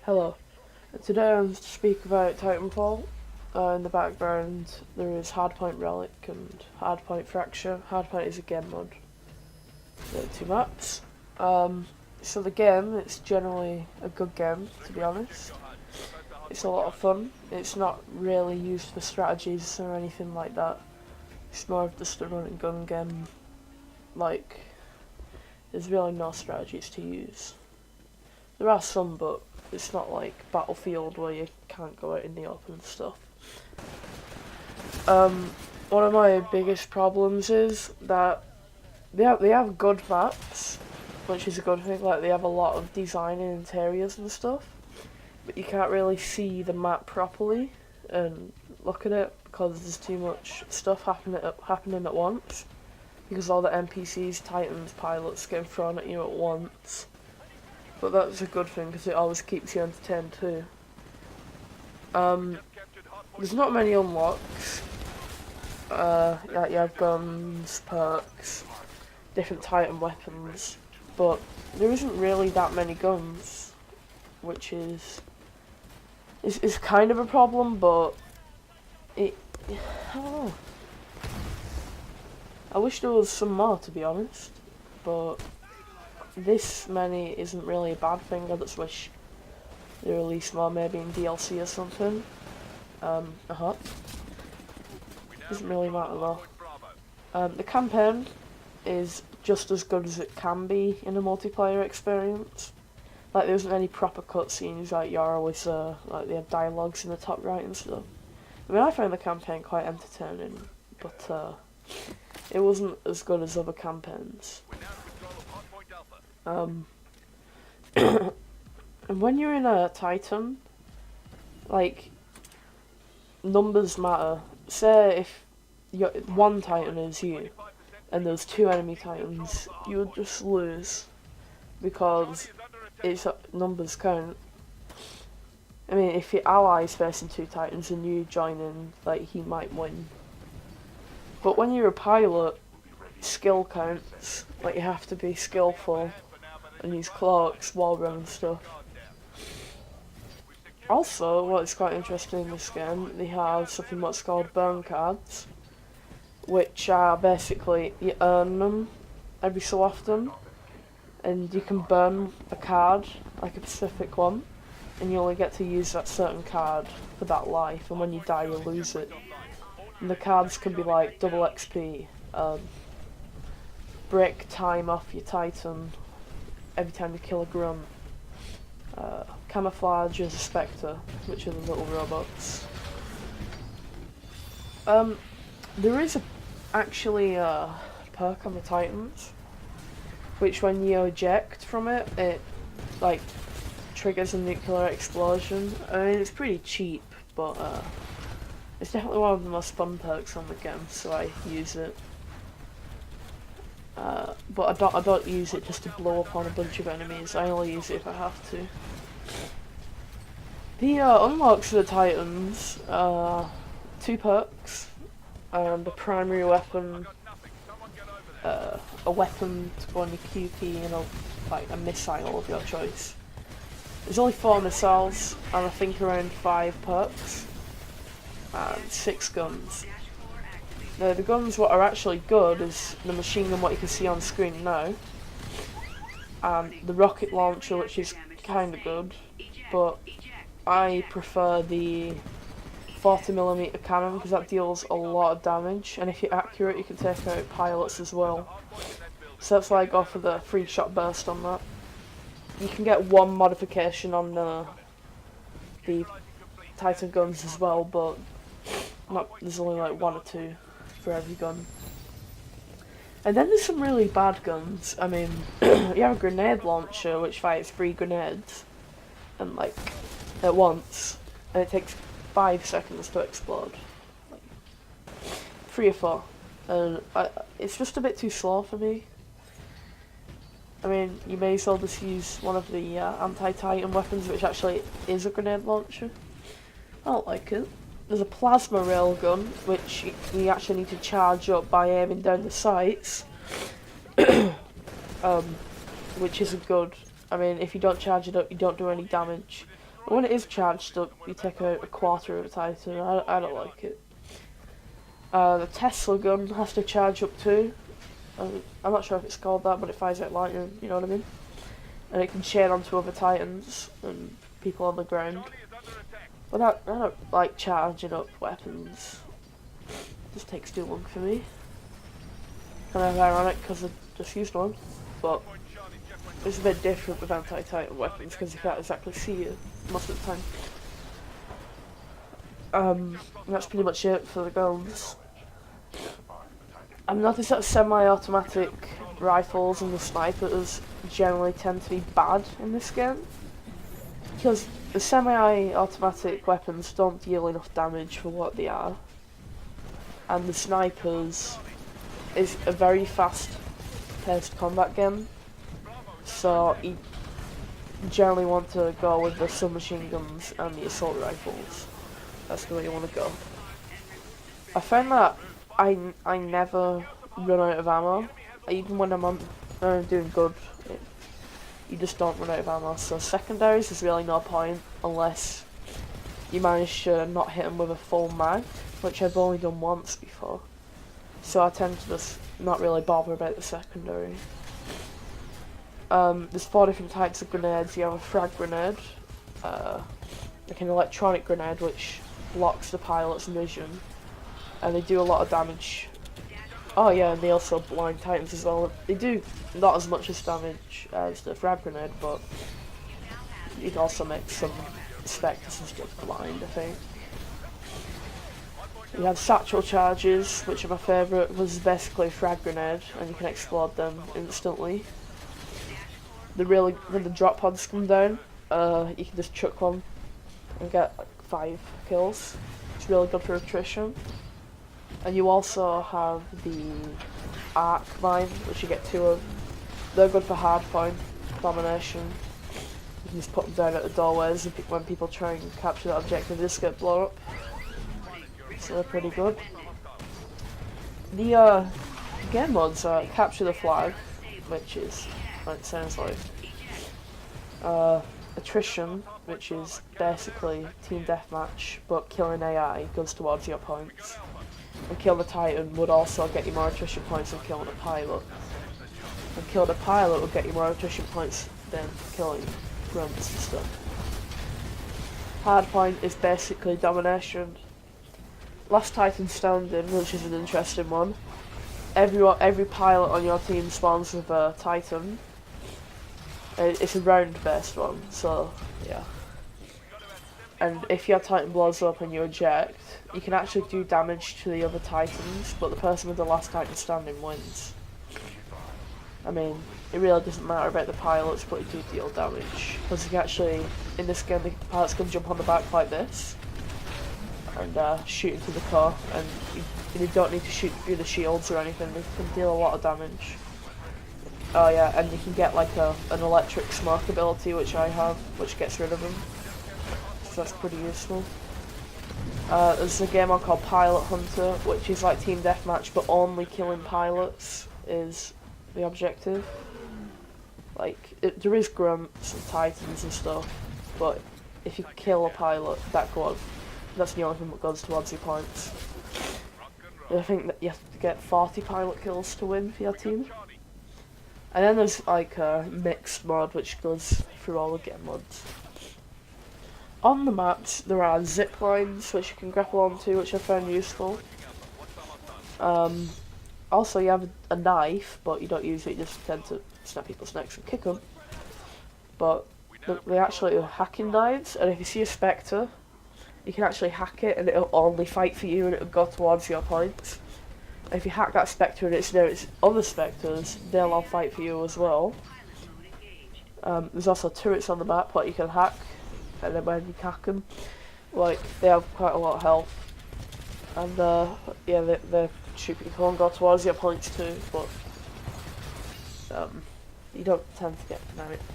Hello. Today I'm going to speak about Titanfall. In the background there is Hardpoint Relic and Hardpoint Fracture. Hardpoint is a game mode. There are two maps. So the game, it's generally a good game, to be honest. It's a lot of fun. It's not really used for strategies or anything like that. It's more of just a run and gun game. Like, there's really no strategies to use. There are some, but it's not like Battlefield where you can't go out in the open and stuff. One of my biggest problems is that they have good maps, which is a good thing. Like, they have a lot of design and interiors and stuff, but you can't really see the map properly and look at it because there's too much stuff happening at once. Because all the NPCs, Titans, pilots getting thrown at you at once. But that's a good thing because it always keeps you entertained too. There's not many unlocks. Yeah, you have guns, perks, different Titan weapons, but there isn't really that many guns, which is kind of a problem. But I don't know. I wish there was some more, to be honest, but this many isn't really a bad thing. I just wish they released more, maybe in DLC or something. Doesn't really matter though. The campaign is just as good as it can be in a multiplayer experience. Like, there isn't any proper cutscenes, like you're always like they have dialogues in the top right and stuff. I mean, I found the campaign quite entertaining, but it wasn't as good as other campaigns. And when you're in a Titan, like, numbers matter. Say if one Titan is you, and there's two enemy Titans, you would just lose, because it's numbers count. I mean, if your ally's facing two Titans and you join in, like, he might win. But when you're a pilot, skill counts. Like, you have to be skillful and use cloaks, wall run and stuff. Also, what's quite interesting in this game, they have something what's called burn cards, which are basically, you earn them every so often, and you can burn a card, like a specific one, and you only get to use that certain card for that life, and when you die you lose it. And the cards can be like double XP, break time off your Titan every time you kill a grunt, camouflage as a spectre, which are the little robots. There is actually a perk on the Titans, which when you eject from it, it like triggers a nuclear explosion. I mean, it's pretty cheap, but it's definitely one of the most fun perks on the game, so I use it. But I don't use it just to blow up on a bunch of enemies. I only use it if I have to. The unlocks for the Titans, two perks, and a primary weapon, a weapon to go on your QP, and a missile of your choice. There's only 4 missiles, and I think around 5 perks, and 6 guns. Now, the guns what are actually good is the machine gun, what you can see on screen now, and the rocket launcher, which is kinda good, but I prefer the 40mm cannon because that deals a lot of damage, and if you're accurate you can take out pilots as well. So that's why I go for the 3-shot burst on that. You can get one modification on the Titan guns as well, but there's only like 1 or 2 for every gun. And then there's some really bad guns. I mean, you have a grenade launcher which fires 3 grenades and like at once, and it takes 5 seconds to explode, like 3 or 4, and it's just a bit too slow for me. I mean, you may as well just use one of the anti-Titan weapons, which actually is a grenade launcher. I don't like it. There's a plasma railgun, which you actually need to charge up by aiming down the sights, which isn't good. I mean, if you don't charge it up, you don't do any damage. When it is charged up, you take out a quarter of a Titan. I don't like it. The Tesla gun has to charge up too. I'm not sure if it's called that, but it fires out lightning, you know what I mean? And it can chain onto other Titans and people on the ground. But I don't like charging up weapons. It just takes too long for me. Kind of ironic because I just used one, but it's a bit different with anti-Titan weapons because you can't exactly see it most of the time. That's pretty much it for the guns. I've noticed that semi-automatic rifles and the snipers generally tend to be bad in this game, because the semi-automatic weapons don't deal enough damage for what they are, and the snipers is a very fast-paced combat game, so you generally want to go with the submachine guns and the assault rifles. That's the way you want to go. I find that I never run out of ammo, even when I'm doing good. You just don't run out of ammo. So secondaries is really no point unless you manage to not hit them with a full mag, which I've only done once before. So I tend to just not really bother about the secondary. There's 4 different types of grenades. You have a frag grenade, like an electronic grenade which blocks the pilot's vision, and they do a lot of damage. Oh yeah, and they also blind Titans as well. They do not as much as damage as the frag grenade, but you can also make some Spectres and stuff blind, I think. You have satchel charges, which are my favourite, which is basically a frag grenade, and you can explode them instantly. When the drop pods come down, you can just chuck one and get like 5 kills. It's really good for attrition. And you also have the arc mine, which you get 2 of. They're good for hardpoint domination. You can just put them down at the doorways, and when people try and capture that objective, they just get blown up. So they're pretty good. The game mods are capture the flag, which is what it sounds like. Attrition, which is basically team deathmatch, but killing AI goes towards your points. And kill the Titan would also get you more attrition points than killing a pilot. And kill the pilot would get you more attrition points than killing grunts and stuff. Hardpoint is basically domination. Last Titan standing, which is an interesting one. Every pilot on your team spawns with a Titan. It's a round-based one, so yeah. And if your Titan blows up and you eject, you can actually do damage to the other Titans, but the person with the last Titan standing wins. I mean, it really doesn't matter about the pilots, but you do deal damage. Because you can actually, in this game, the pilots can jump on the back like this, and shoot into the car, and you don't need to shoot through the shields or anything, they can deal a lot of damage. Oh yeah, and you can get like an electric smoke ability, which I have, which gets rid of them. So that's pretty useful. There's a game on called Pilot Hunter, which is like team deathmatch, but only killing pilots is the objective. Like, there is grunts and Titans and stuff, but if you kill a pilot, that's the only thing that goes towards your points. I think that you have to get 40 pilot kills to win for your team. And then there's like a mixed mod, which goes through all the game mods. On the maps, there are zip lines which you can grapple onto, which I found useful. Also, you have a knife, but you don't use it, you just tend to snap people's necks and kick them. But they actually are hacking knives, and if you see a Spectre, you can actually hack it and it'll only fight for you and it'll go towards your points. And if you hack that Spectre and it's near its other Spectres, they'll all fight for you as well. There's also turrets on the map what you can hack, and then when you hack them, like, they have quite a lot of health. And yeah, they shoot people and go towards your points too, but you don't tend to get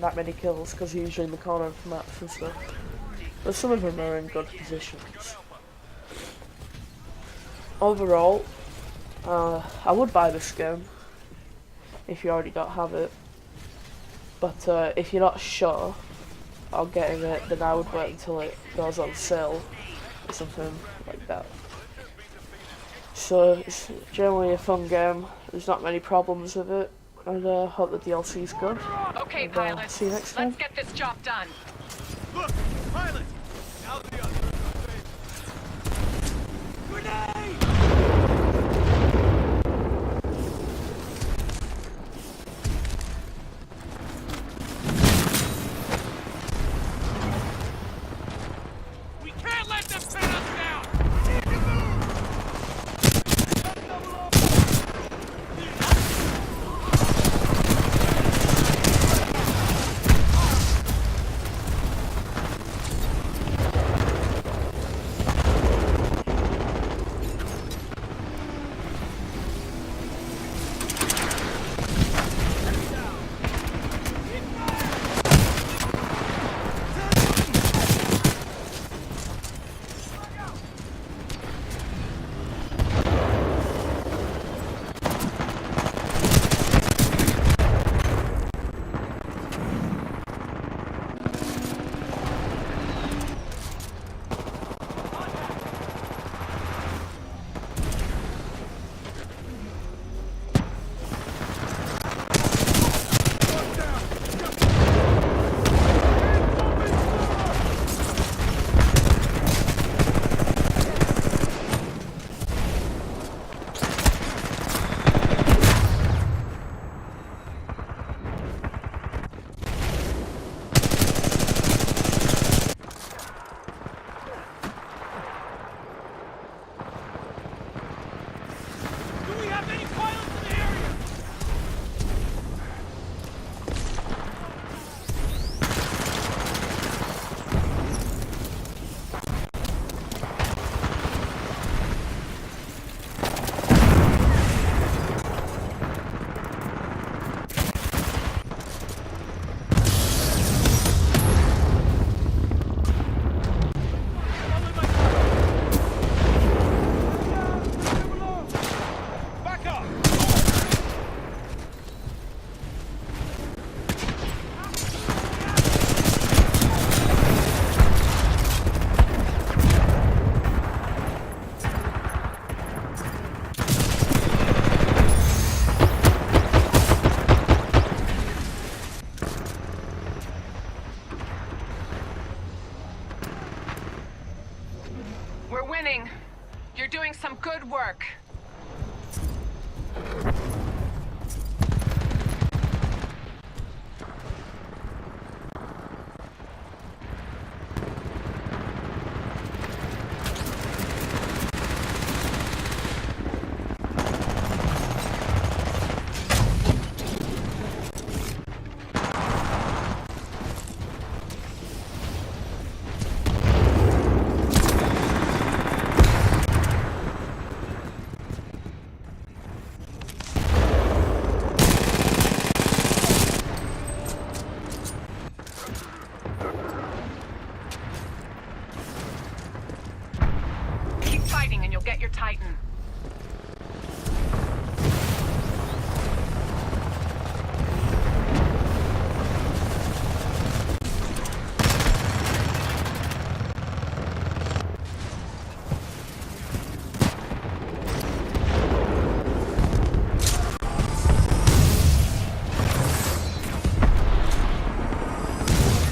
that many kills because you're usually in the corner of maps and stuff. But some of them are in good positions. Overall, I would buy this game if you already don't have it. But if you're not sure, on getting it, then I would wait until it goes on sale or something like that. So it's generally a fun game. There's not many problems with it, and I hope the DLC's good. Okay, and, pilot. See you next time. Let's get this job done. Look, pilot! Now the others are safe. Grenade! We can't let them pin us down! Need to move! Do we have any pilots in the area? Back up! We're winning. You're doing some good work. Keep fighting and you'll get your Titan.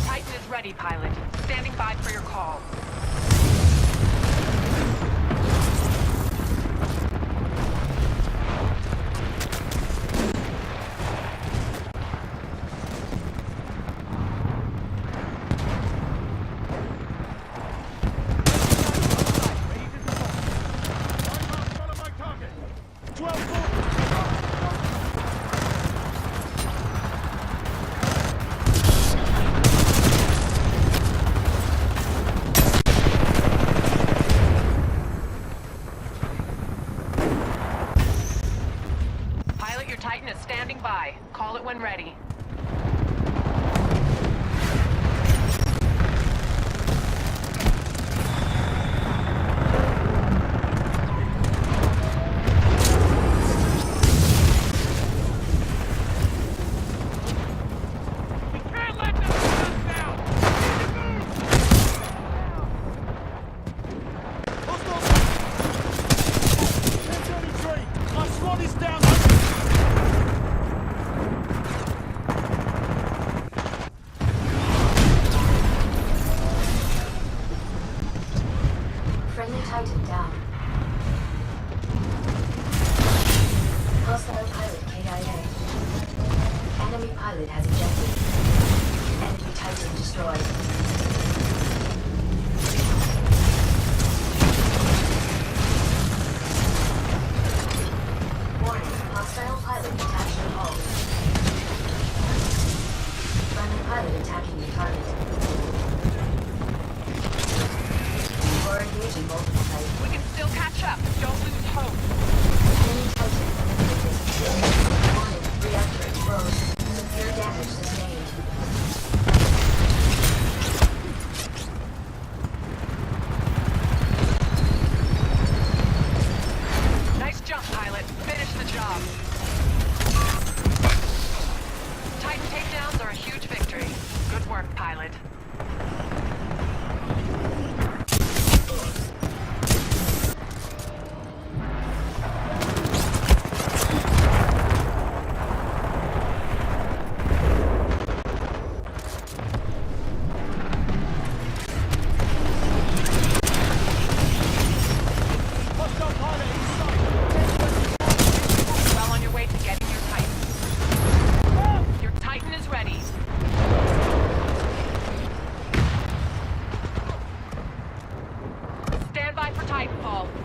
Titan is ready, pilot. Standing by for your call. Pilot, your Titan is standing by. Call it when ready. We can't let them pin us down! Titan down. Hostile pilot KIA. Enemy pilot has ejected. Enemy Titan destroyed. Warning, hostile pilot attached to hull. Friendly pilot attacking the target. We're engaging multiple sites. We can still catch up. Don't lose hope. Enemy Titan eliminated. Warning, reactor exposed. Severe damage sustained. Nice jump, pilot. Finish the job. Titan takedowns are a huge victory. Good work, pilot. Hostile pilot inside. Well on your way to getting your Titan. Your Titan is ready. Stand by for Titanfall.